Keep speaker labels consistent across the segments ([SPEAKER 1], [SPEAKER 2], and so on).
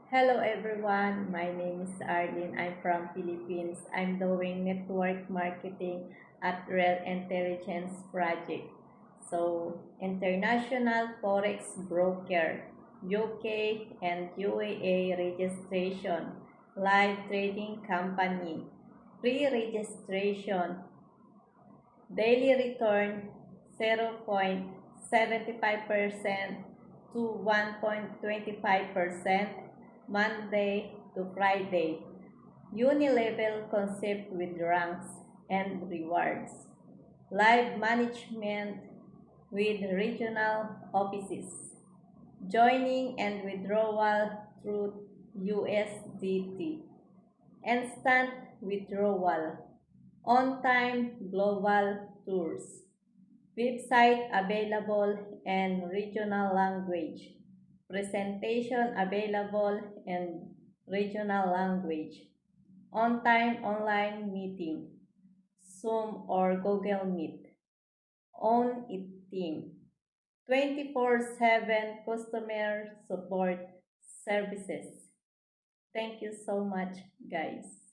[SPEAKER 1] Hello everyone, my name is Arlene. I'm from Philippines. I'm doing network marketing at Real Intelligence Project. So, international forex broker, UK and UAE registration, live trading company, pre-registration, daily return 0.75% to 1.25% Monday to Friday. Unilevel concept with ranks and rewards. Live management with regional offices. Joining and withdrawal through USDT. Instant withdrawal. On-time global tours. Website available in regional language. Presentation available in regional language. On-time online meeting. Zoom or Google Meet. On it team. 24/7 customer support services. Thank you so much, guys.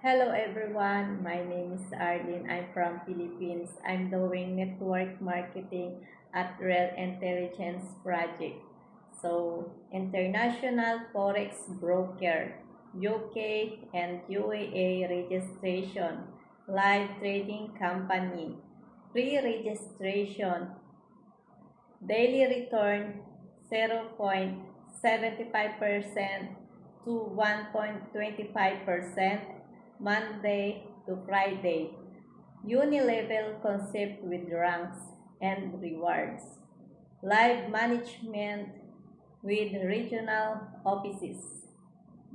[SPEAKER 1] Hello everyone, my name is Arlene. I'm from Philippines. I'm doing network marketing at Real Intelligence Project. So, international forex broker, UK and UAE registration, live trading company, pre-registration, daily return 0.75% to 1.25% Monday to Friday. Unilevel concept with ranks and rewards. Live management with regional offices.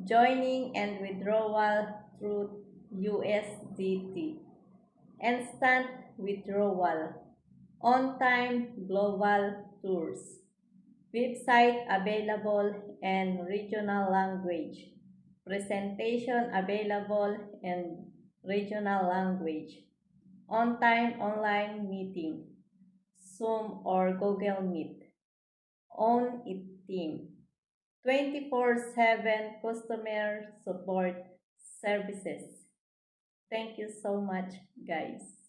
[SPEAKER 1] Joining and withdrawal through USDT. Instant withdrawal. On-time global tours. Website available in regional language. Presentation available in regional language. On-time online meeting. Zoom or Google Meet. On it team. 24/7 customer support services. Thank you so much, guys.